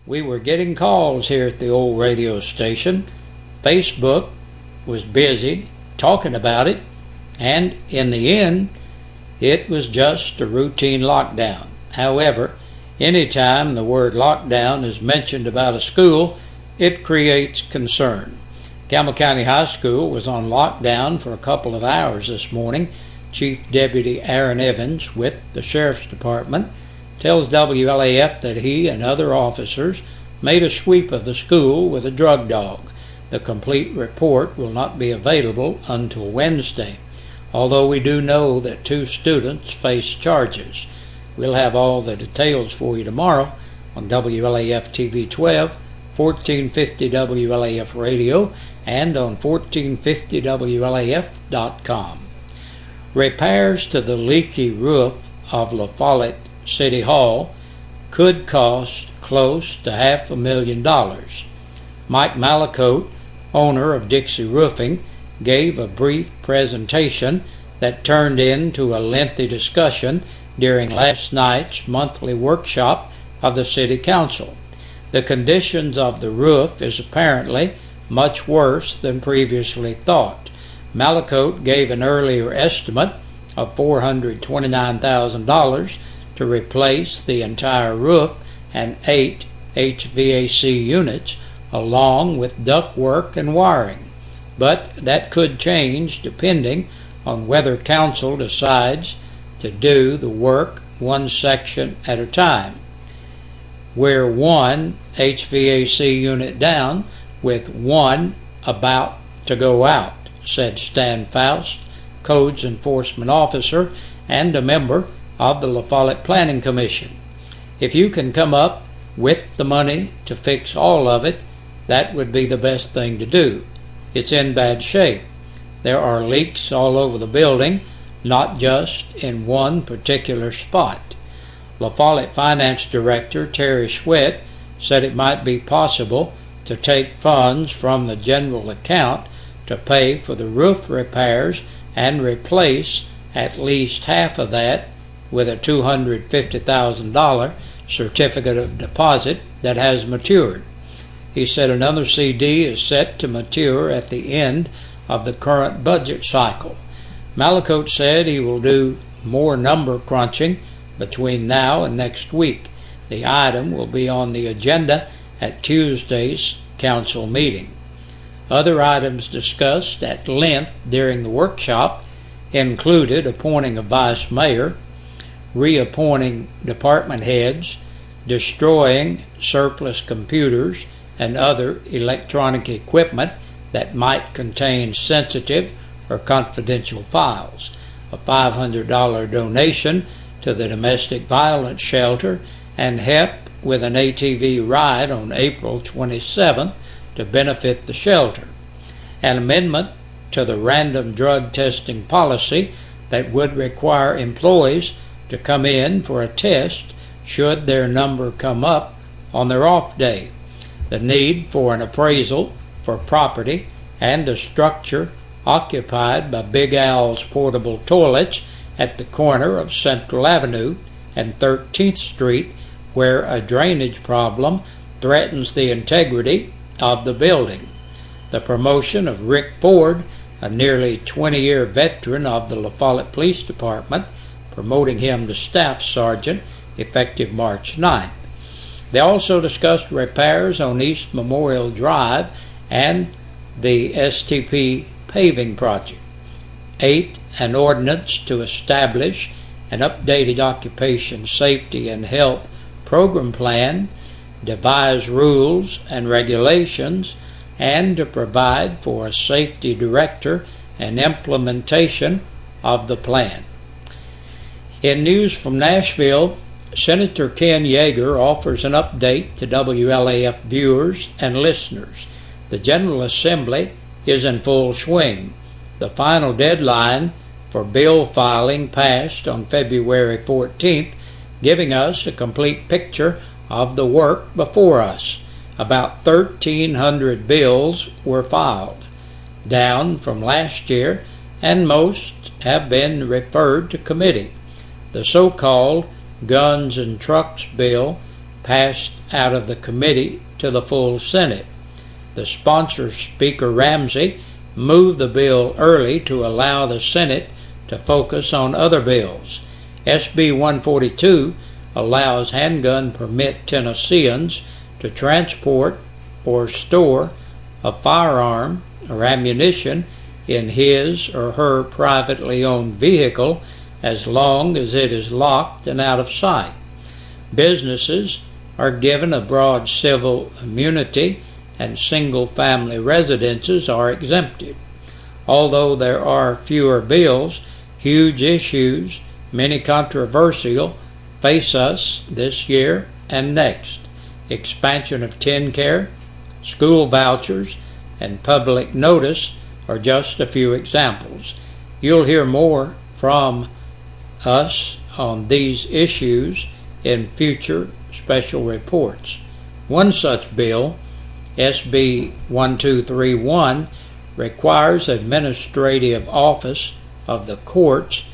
We were getting calls here at the old radio station. Facebook was busy talking about it, and in the end, it was just a routine lockdown. However, anytime the word lockdown is mentioned about a school, it creates concern. Campbell County High School was on lockdown for a couple of hours this morning. Chief Deputy Aaron Evans with the Sheriff's Department tells WLAF that he and other officers made a sweep of the school with a drug dog. The complete report will not be available until Wednesday, although we do know that 2 students face charges. We'll have all the details for you tomorrow on WLAF TV 12, 1450 WLAF Radio, and on 1450WLAF.com. Repairs to the leaky roof of La Follette City Hall could cost close to $500,000. Mike Malacote, owner of Dixie Roofing, gave a brief presentation that turned into a lengthy discussion during last night's monthly workshop of the City Council. The conditions of the roof is apparently much worse than previously thought. Malacote gave an earlier estimate of $429,000 to replace the entire roof and 8 HVAC units, along with ductwork and wiring. But that could change depending on whether Council decides to do the work one section at a time. We're 1 HVAC unit down with 1 about to go out, said Stan Faust, Codes Enforcement Officer and a member of the La Follette Planning Commission. If you can come up with the money to fix all of it, that would be the best thing to do. It's in bad shape. There are leaks all over the building, not just in one particular spot. La Follette Finance Director Terry Schwett said it might be possible to take funds from the general account to pay for the roof repairs and replace at least half of that with a $250,000 certificate of deposit that has matured. He said another CD is set to mature at the end of the current budget cycle. Malacote said he will do more number crunching between now and next week. The item will be on the agenda at Tuesday's council meeting. Other items discussed at length during the workshop included appointing a vice mayor, reappointing department heads, destroying surplus computers and other electronic equipment that might contain sensitive or confidential files, a $500 donation to the domestic violence shelter, and help with an ATV ride on April 27th to benefit the shelter. An amendment to the random drug testing policy that would require employees to come in for a test should their number come up on their off day. The need for an appraisal for property and the structure occupied by Big Al's portable toilets at the corner of Central Avenue and 13th Street, where a drainage problem threatens the integrity of the building. The promotion of Rick Ford, a nearly 20-year veteran of the La Follette Police Department, promoting him to Staff Sergeant effective March 9th. They also discussed repairs on East Memorial Drive and the STP paving project. 8, an ordinance to establish an updated occupation safety and health program plan, devise rules and regulations, and to provide for a safety director and implementation of the plan. In news from Nashville, Senator Ken Yeager offers an update to WLAF viewers and listeners. The General Assembly is in full swing. The final deadline for bill filing passed on February 14th, giving us a complete picture of the work before us. About 1,300 bills were filed, down from last year, and most have been referred to committee. The so-called Guns and Trucks bill passed out of the committee to the full Senate. The sponsor, Speaker Ramsey, moved the bill early to allow the Senate to focus on other bills. SB 142 allows handgun permit Tennesseans to transport or store a firearm or ammunition in his or her privately owned vehicle as long as it is locked and out of sight. Businesses are given a broad civil immunity and single-family residences are exempted. Although there are fewer bills, huge issues, many controversial, face us this year and next. Expansion of TennCare, school vouchers, and public notice are just a few examples. You'll hear more from us on these issues in future special reports. One such bill, SB 1231, requires administrative office of the courts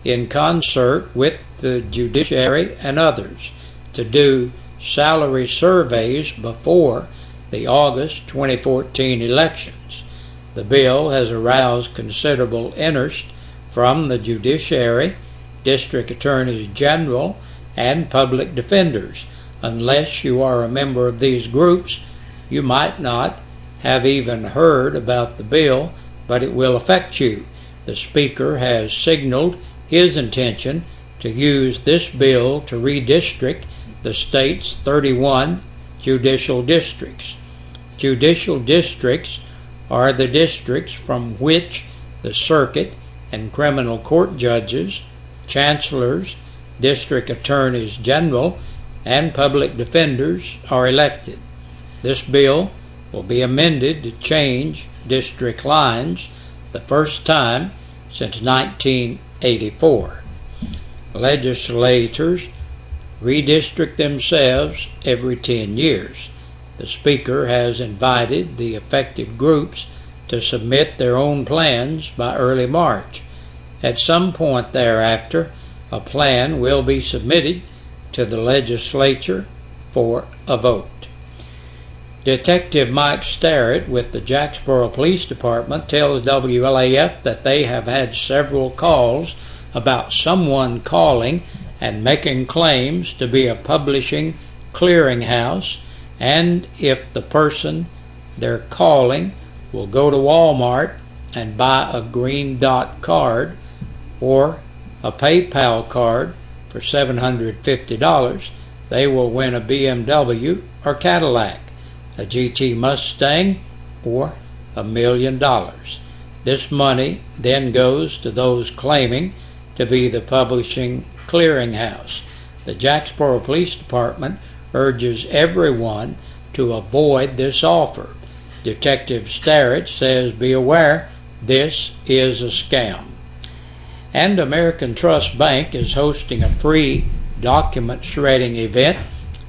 in concert with the judiciary and others to do salary surveys before the August 2014 elections. The bill has aroused considerable interest from the judiciary, district attorneys general, and public defenders. Unless you are a member of these groups, you might not have even heard about the bill, but it will affect you. The Speaker has signaled his intention to use this bill to redistrict the state's 31 judicial districts. Judicial districts are the districts from which the circuit and criminal court judges, chancellors, district attorneys general, and public defenders are elected. This bill will be amended to change district lines the first time since 1984. Legislators redistrict themselves every 10 years. The Speaker has invited the affected groups to submit their own plans by early March. At some point thereafter, a plan will be submitted to the legislature for a vote. Detective Mike Starrett with the Jacksboro Police Department tells WLAF that they have had several calls about someone calling and making claims to be a publishing clearinghouse, and if the person they're calling will go to Walmart and buy a green dot card or a PayPal card for $750, they will win a BMW or Cadillac, a GT Mustang, or $1 million. This money then goes to those claiming to be the publishing clearinghouse. The Jacksboro Police Department urges everyone to avoid this offer. Detective Starrett says, be aware, this is a scam. And American Trust Bank is hosting a free document shredding event.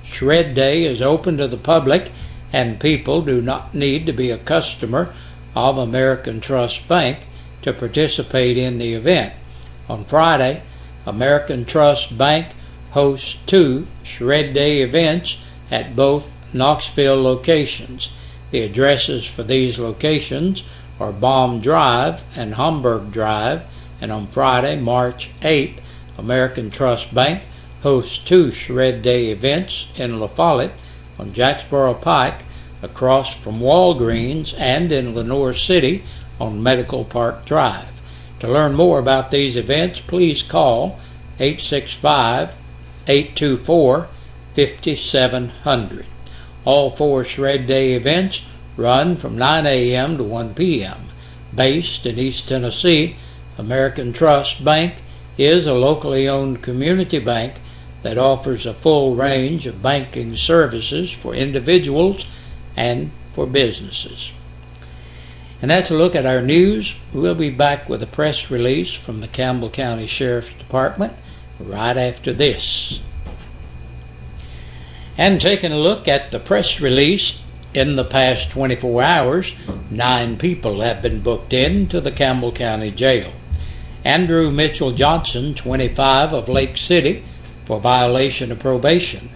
Shred Day is open to the public, and people do not need to be a customer of American Trust Bank to participate in the event. On Friday, American Trust Bank hosts 2 Shred Day events at both Knoxville locations. The addresses for these locations are Baum Drive and Homburg Drive, and on Friday, March 8th, American Trust Bank hosts 2 Shred Day events in La Follette on Jacksboro Pike across from Walgreens and in Lenoir City on Medical Park Drive. To learn more about these events, please call 865-824-5700. All 4 Shred Day events run from 9 a.m. to 1 p.m. Based in East Tennessee, American Trust Bank is a locally owned community bank that offers a full range of banking services for individuals and for businesses. And that's a look at our news. We'll be back with a press release from the Campbell County Sheriff's Department right after this. And taking a look at the press release, in the past 24 hours, 9 people have been booked into the Campbell County Jail. Andrew Mitchell Johnson, 25, of Lake City, for violation of probation.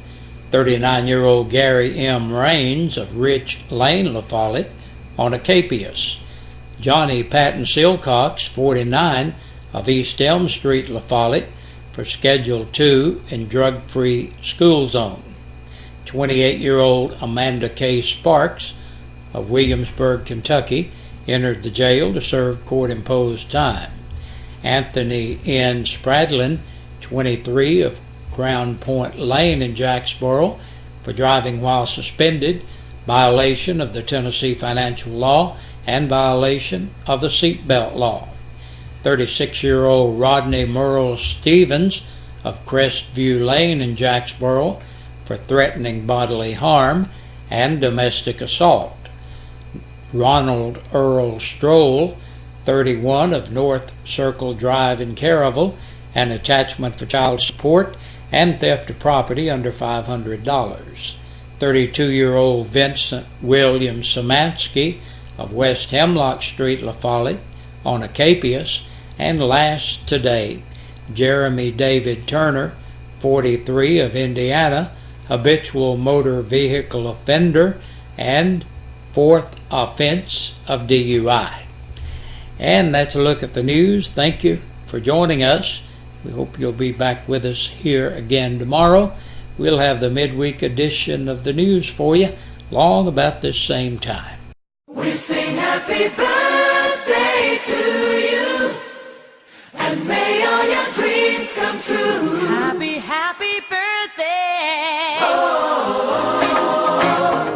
39-year-old Gary M. Raines of Rich Lane, La Follette, on a capias. Johnny Patton Silcox, 49, of East Elm Street, La Follette, for Schedule 2 in drug-free school zone. 28-year-old Amanda K. Sparks of Williamsburg, Kentucky, entered the jail to serve court-imposed time. Anthony N. Spradlin, 23, of Crown Point Lane in Jacksboro, for driving while suspended, violation of the Tennessee financial law, and violation of the seatbelt law. 36-year-old Rodney Merle Stevens of Crestview Lane in Jacksboro, for threatening bodily harm and domestic assault. Ronald Earl Stroll, 31, of North Circle Drive in Caryville, an attachment for child support and theft of property under $500. 32-year-old Vincent William Szymanski of West Hemlock Street, La Follette, on a capias. And last today, Jeremy David Turner, 43, of Indiana, habitual motor vehicle offender and fourth offense of DUI. And that's a look at the news. Thank you for joining us. We hope you'll be back with us here again tomorrow. We'll have the midweek edition of the news for you long about this same time. We sing happy birthday to you, and may all your dreams come true. Happy, happy birthday. Oh,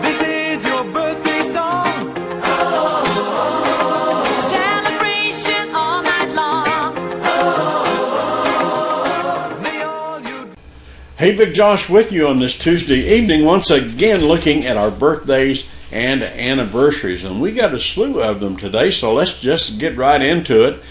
this is your birthday song. Oh, Celebration all night long. May all you... Hey, Big Josh with you on this Tuesday evening, once again looking at our birthdays and anniversaries. And we got a slew of them today, so let's just get right into it.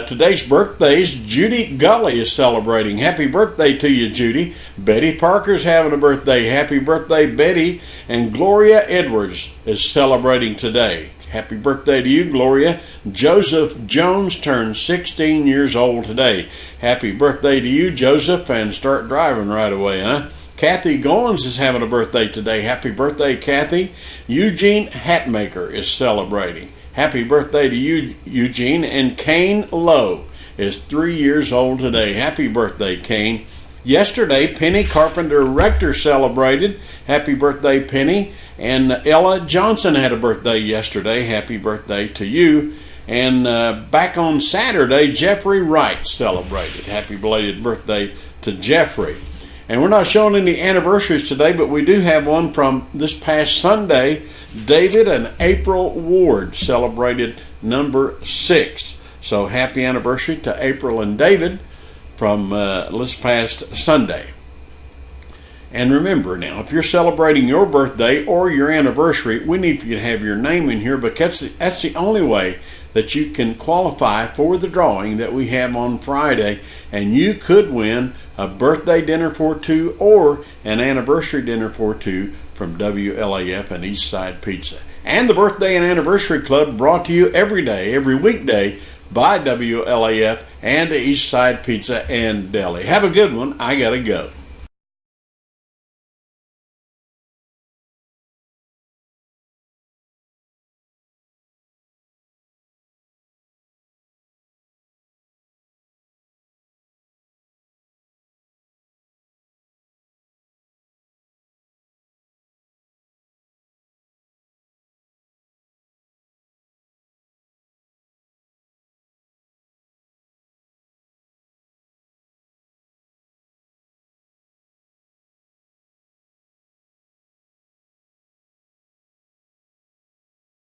Today's birthdays, Judy Gully is celebrating. Happy birthday to you, Judy. Betty Parker's having a birthday. Happy birthday, Betty. And Gloria Edwards is celebrating today. Happy birthday to you, Gloria. Joseph Jones turned 16 years old today. Happy birthday to you, Joseph, and start driving right away, huh? Kathy Goins is having a birthday today. Happy birthday, Kathy. Eugene Hatmaker is celebrating. Happy birthday to you, Eugene. And Kane Lowe is 3 years old today. Happy birthday, Kane. Yesterday, Penny Carpenter Rector celebrated. Happy birthday, Penny. And Ella Johnson had a birthday yesterday. Happy birthday to you. And back on Saturday, Jeffrey Wright celebrated. Happy belated birthday to Jeffrey. And we're not showing any anniversaries today, but we do have one from this past Sunday. David and April Ward celebrated number 6. So happy anniversary to April and David from this past Sunday. And remember now, if you're celebrating your birthday or your anniversary, we need for you to have your name in here, because that's the only way that you can qualify for the drawing that we have on Friday, and you could win a birthday dinner for two or an anniversary dinner for two from WLAF and Eastside Pizza. And the Birthday and Anniversary Club, brought to you every day, every weekday, by WLAF and Eastside Pizza and Deli. Have a good one. I gotta go.